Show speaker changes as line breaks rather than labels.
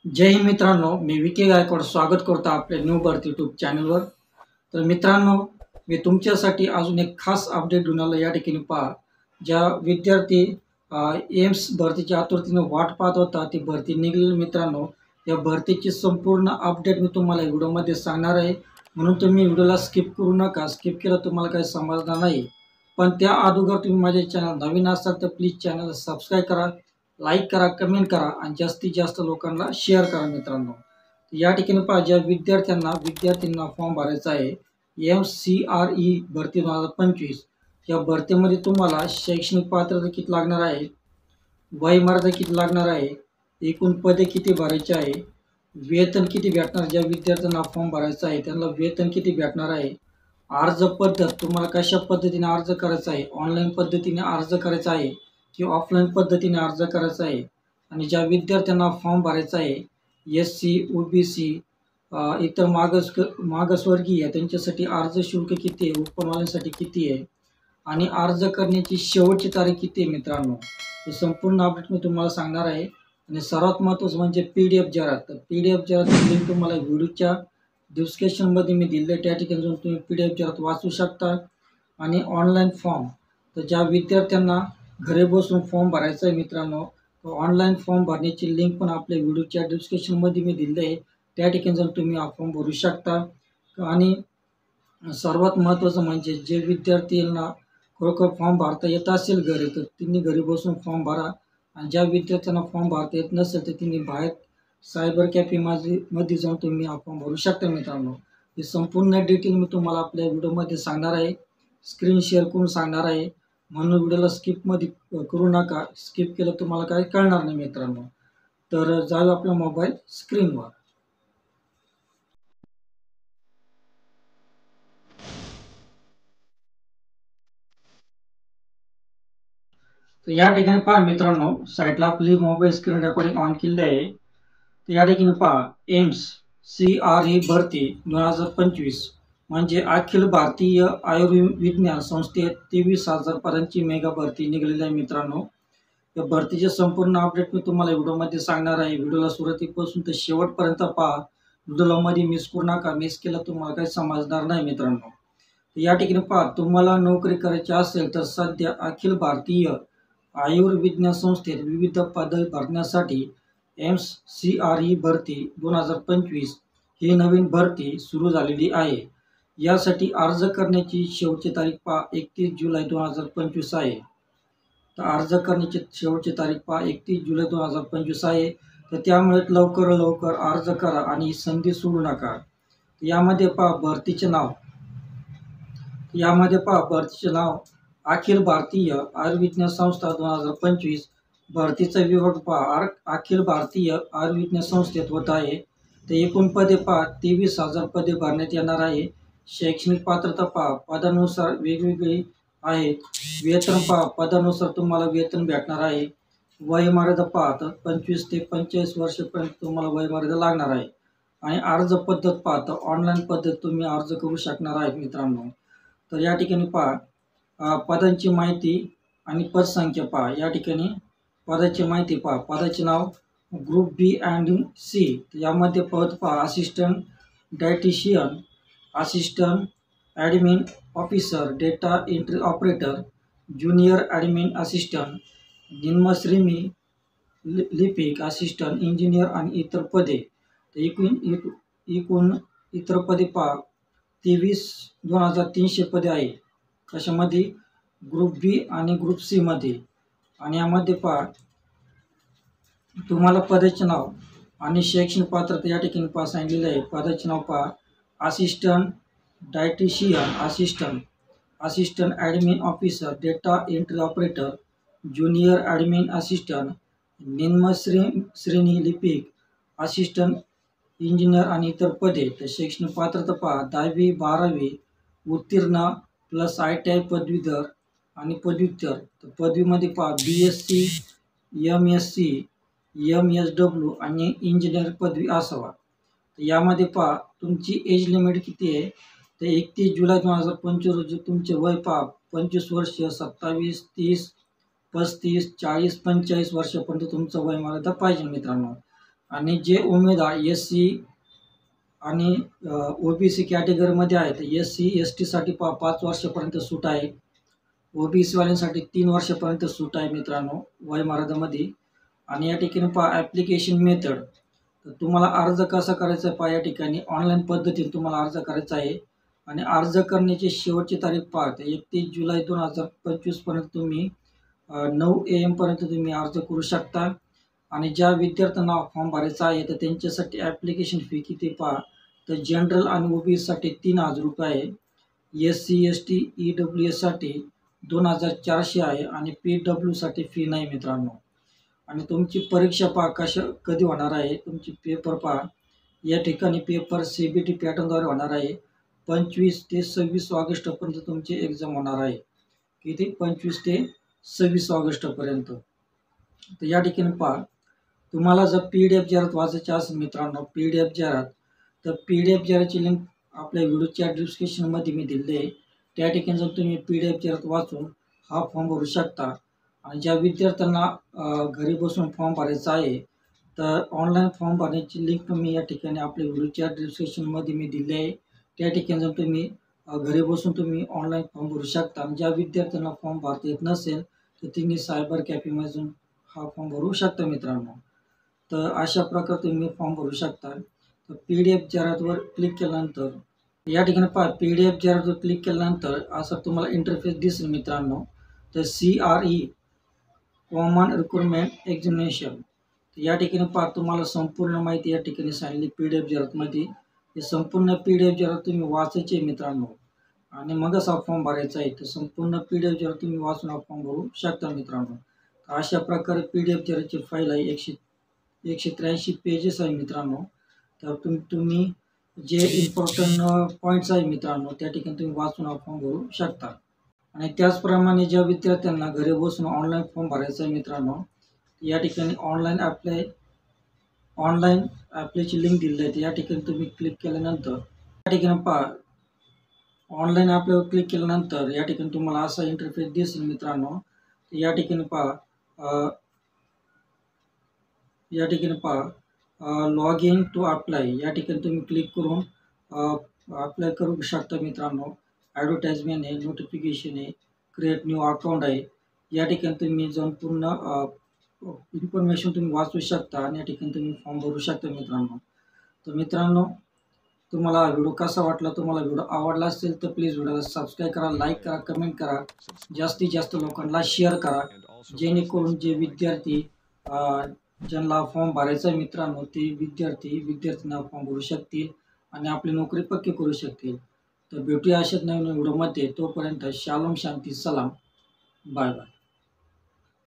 जय हिंद मित्रांनो, मी विके गायकवाड स्वागत करतो आपल्या न्यू बर्थ यूट्यूब चॅनलवर। तर मित्रांनो, मी तुमच्यासाठी अजून एक खास अपडेट घेऊन आलो। या ठिकाणी पहा, ज्या विद्यार्थी एम्स भरतीची आतुरतेने वाट पाहत होता, ती भरती निघाली मित्रांनो। या भरतीची संपूर्ण अपडेट मी तुम्हाला व्हिडिओमध्ये सांगणार आहे, म्हणून तुम्ही व्हिडिओला स्किप करू नका। स्किप केलं तुम्हाला काही समजणार नाही। पण त्या अगोदर तुम्ही माझे चॅनल नवीन असाल तर प्लीज चॅनलला सबस्क्राईब करा, लाईक करा, कमेंट करा आणि जास्तीत जास्त लोकांना शेअर करा मित्रांनो। या ठिकाणी पहा, ज्या विद्यार्थ्यांना फॉर्म भरायचा आहे MCRE भरती 2025, या भरतीमध्ये तुम्हाला शैक्षणिक पात्रता किती लागणार आहे, वयमर्यादा किती लागणार आहे, एकूण पदे किती भरायची आहे, वेतन किती भेटणार, ज्या विद्यार्थ्यांना फॉर्म भरायचा आहे त्यांना वेतन किती भेटणार आहे, अर्ज पद्धत तुम्हाला कशा पद्धतीने अर्ज करायचा आहे, ऑनलाईन पद्धतीने अर्ज करायचा आहे की ऑफलाईन पद्धतीने अर्ज करायचा आहे, आणि ज्या विद्यार्थ्यांना फॉर्म भरायचा आहे SC OBC इतर मागासवर्गीय त्यांच्यासाठी अर्ज शुल्क किती आहे, उपनवालांसाठी किती आहे आणि अर्ज करण्याची शेवटची तारीख किती आहे मित्रांनो, हे संपूर्ण अपडेट मी तुम्हाला सांगणार आहे। आणि सर्वात महत्त्वाचं म्हणजे PDF जाहिरात। तर PDF जाहिरात लिंक तुम्हाला व्हिडिओच्या डिस्क्रिप्शनमध्ये मी दिले, त्या ठिकाणी जाऊन तुम्ही PDF जाहिरात वाचू शकता। आणि ऑनलाईन फॉर्म, तर ज्या विद्यार्थ्यांना घरी बसून फॉर्म भरायचा आहे मित्रांनो, ऑनलाईन फॉर्म भरण्याची लिंक पण आपल्या व्हिडिओच्या डिस्क्रिप्शनमध्ये मी दिली आहे, त्या ठिकाणी जाऊन तुम्ही हा फॉर्म भरू शकता। आणि सर्वात महत्त्वाचं म्हणजे जे विद्यार्थ्यांना खरोखर फॉर्म भरता येत असेल घरी, तर त्यांनी घरी बसून फॉर्म भरा। आणि ज्या विद्यार्थ्यांना फॉर्म भरता येत नसेल तर त्यांनी बाहेर सायबर कॅफेमध्ये जाऊन तुम्ही हा फॉर्म भरू शकता मित्रांनो। ही संपूर्ण डिटेल मी तुम्हाला आपल्या व्हिडिओमध्ये सांगणार आहे, स्क्रीन शेअर करून सांगणार आहे, म्हणून व्हिडिओला स्किपमध्ये करू नका। स्किप केलं तुम्हाला काही कळणार नाही मित्रांनो। तर जाऊ आपल्या मोबाईल स्क्रीनवर। तर या ठिकाणी पहा मित्रांनो, साईडला आपली मोबाईल स्क्रीन रेकॉर्डिंग ऑन केली आहे। तर या ठिकाणी पहा, MCRE भरती 2025 म्हणजे अखिल भारतीय आयुर्विज्ञान संस्थेत 23,000 पदांची मेगा भरती निघालेली आहे मित्रांनो। या भरतीचे संपूर्ण अपडेट मी तुम्हाला व्हिडिओमध्ये सांगणार आहे। व्हिडिओला सुरुवातीपासून तर शेवटपर्यंत पहा, व्हिडिओला मध्ये मिस करू नका। मिस केलं तुम्हाला काही समजणार नाही मित्रांनो। या ठिकाणी पहा, तुम्हाला नोकरी करायची असेल तर सध्या अखिल भारतीय आयुर्विज्ञान संस्थेत विविध पदे भरण्यासाठी MCRE भरती 2025 ही नवीन भरती सुरू झालेली आहे। यासाठी अर्ज करण्याची शेवटची तारीख पहा 31 जुलै 2025 आहे। तर अर्ज करण्याची शेवटची तारीख पहा 31 जुलै 2025 आहे। तर त्यामुळे लवकर अर्ज करा आणि ही संधी सोडू नका। यामध्ये पहा भरतीचे नाव अखिल भारतीय आयुर्विज्ञान संस्था 2025। भरतीचा विभाग पहा अखिल भारतीय आयुर्विज्ञान संस्थेत होत आहे। तर एकूण पदे पहा 23,000 पदे भरण्यात येणार आहे। शैक्षणिक पात्रता पहा पदानुसार वेगवेगळी आहे। वेतन पहा पदानुसार तुम्हाला वेतन भेटणार आहे। वयमर्यादा पहा तर 25 ते 45 वर्षापर्यंत तुम्हाला वयमर्यादा लागणार आहे। आणि अर्ज पद्धत पहा तर ऑनलाईन पद्धत तुम्ही अर्ज करू शकणार आहे मित्रांनो। तर या ठिकाणी पहा पदांची माहिती आणि पदसंख्या पहा। या ठिकाणी पदाची माहिती पहा, पदाचे नाव ग्रुप B and C। यामध्ये पद पहा assistant dietitian, assistant admin officer, data entry operator, junior admin assistant, निम्नश्रेणी लिपिक, असिस्टंट इंजिनियर आणि इतर पदे। तर एकूण इतर पदे पहा 23,300 पदे आहे। कशामध्ये? ग्रुप B आणि ग्रुप C मध्ये। आणि यामध्ये पहा तुम्हाला पदाचे नाव आणि शैक्षणिक पात्रता या ठिकाणी पहा सांगितलेलं आहे। पदाचे नाव पहा assistant dietitian, assistant admin officer, data entry operator, junior admin assistant, निम्न श्रेणी लिपिक, असिस्टंट इंजिनियर आणि इतर पदे। तर शैक्षणिक पात्रता पहा 10वी 12वी उत्तीर्ण प्लस ITI पदवीधर आणि पदव्युत्तर। तर पदवीमध्ये पहा BSc MSc MSW आणि इंजिनियर पदवी असावा। तर यामध्ये पहा तुमची एज लिमिट किती आहे, तर 31 जुलै 2025 रोजी तुमचे वय पहा 25 वर्ष, 27, 30, 35, 40, 45 वर्षापर्यंत तुमचं वयमर्यादा पाहिजे मित्रांनो। आणि जे उमेदवार SC आणि OBC कॅटेगरीमध्ये आहेत, SC ST साठी 5 वर्षापर्यंत सूट आहे, OBC वाल्यांसाठी 3 वर्षापर्यंत सूट आहे मित्रांनो वयोमर्यादेमध्ये. आणि या ठिकाणी ॲप्लिकेशन मेथड, तर तुम्हाला अर्ज कसा करायचा आहे या ठिकाणी ऑनलाईन पद्धतीने तुम्हाला अर्ज करायचा आहे. आणि अर्ज करण्याची शेवटची तारीख 31 जुलै 2025 पर्यंत तुम्ही 9 AM पर्यंत तुम्ही अर्ज करू शकता. आणि ज्या विद्यार्थ्यांना फॉर्म भरायचा आहे तर त्यांच्यासाठी ॲप्लिकेशन फी किती तर जनरल आणि OBC साठी 3000 रुपये आहे, SC ST EWS साठी 2400 आहे आणि PW साठी फी नाही मित्रांनो. आणि तुमची परीक्षा कधी होणार आहे, तुमची पेपर या ठिकाणी पेपर CBT पॅटर्नद्वारे होणार आहे. 25 ते 26 ऑगस्टपर्यंत तुमची एक्झाम होणार आहे. किती? 25 ते 26 ऑगस्टपर्यंत. तर या ठिकाणी तुम्हाला जर PDF जाहिरात वाचायची असेल मित्रांनो, PDF जाहिरात, तर PDF जाहिरातची लिंक आपल्या व्हिडिओच्या डिस्क्रिप्शनमध्ये मी दिली आहे. त्या ठिकाणी जर तुम्ही PDF जाहिरात वाचून हा फॉर्म भरू शकता. आणि ज्या विद्यार्थ्यांना घरी बसून फॉर्म भरायचा आहे तर ऑनलाईन फॉर्म भरण्याची लिंक मी या ठिकाणी आपल्या व्हिडिओच्या डिस्क्रिप्शनमध्ये मी दिली आहे. त्या ठिकाणी जर तुम्ही घरी बसून तुम्ही ऑनलाईन फॉर्म भरू शकता. आणि ज्या विद्यार्थ्यांना फॉर्म भरता येत नसेल तर तुम्ही सायबर कॅफेमध्ये जाऊन हा फॉर्म भरू शकता मित्रांनो. तर अशा प्रकारे तुम्ही फॉर्म भरू शकता. तर PDF जाहिरातवर क्लिक केल्यानंतर या ठिकाणी PDF जाहिरातवर क्लिक केल्यानंतर असं तुम्हाला इंटरफेस दिसेल मित्रांनो. तर CRE कॉमन रिक्रुटमेंट एक्झामिनेशन, या ठिकाणी तुम्हाला संपूर्ण माहिती या ठिकाणी सांगितली PDF जाहिरातमध्ये. हे संपूर्ण PDF जाहिरात तुम्ही वाचायची आहे मित्रांनो आणि मगच हा फॉर्म भरायचा आहे. तर संपूर्ण PDF जाहिरात तुम्ही वाचून हा फॉर्म भरू शकता मित्रांनो. अशा प्रकारे PDF जाहिरातची फाईल आहे, 183 पेजेस आहे मित्रांनो. तर तुम्ही जे इम्पॉर्टंट पॉईंट्स आहे मित्रांनो त्या ठिकाणी तुम्ही वाचून हा फॉर्म भरू शकता. आणि त्याचप्रमाणे ज्या विद्यार्थ्यांना घरी बसून ऑनलाईन फॉर्म भरायचा आहे मित्रांनो, या ठिकाणी ऑनलाईन अप्लायची लिंक दिली आहे. या ठिकाणी तुम्ही क्लिक केल्यानंतर या ठिकाणी ऑनलाईन अप्लायवर क्लिक केल्यानंतर या ठिकाणी तुम्हाला असा इंटरफेस दिसेल मित्रांनो. या ठिकाणी या ठिकाणी लॉग इन टू अप्लाय, या ठिकाणी तुम्ही क्लिक करून अप्लाय करू शकता मित्रांनो. ॲडव्हर्टाइजमेंट आहे, नोटिफिकेशन आहे, क्रिएट न्यू अकाउंट आहे. या ठिकाणी तुम्ही जाऊन पूर्ण इन्फॉर्मेशन तुम्ही वाचू शकता आणि या ठिकाणी तुम्ही फॉर्म भरू शकता मित्रांनो. तर मित्रांनो, तुम्हाला हा व्हिडिओ कसा वाटला, तुम्हाला व्हिडिओ आवडला असेल तर प्लीज व्हिडिओला सबस्क्राईब करा, लाईक करा, कमेंट करा, जास्तीत जास्त लोकांना शेअर करा, जेणेकरून जे विद्यार्थी ज्यांना फॉर्म भरायचा आहे मित्रांनो ते विद्यार्थ्यांना फॉर्म भरू शकतील आणि आपली नोकरी पक्की करू शकतील. तर भेटूया अशाच नवीन व्हिडिओमध्ये. तोपर्यंत शालोम, शांती, सलाम, बाय बाय.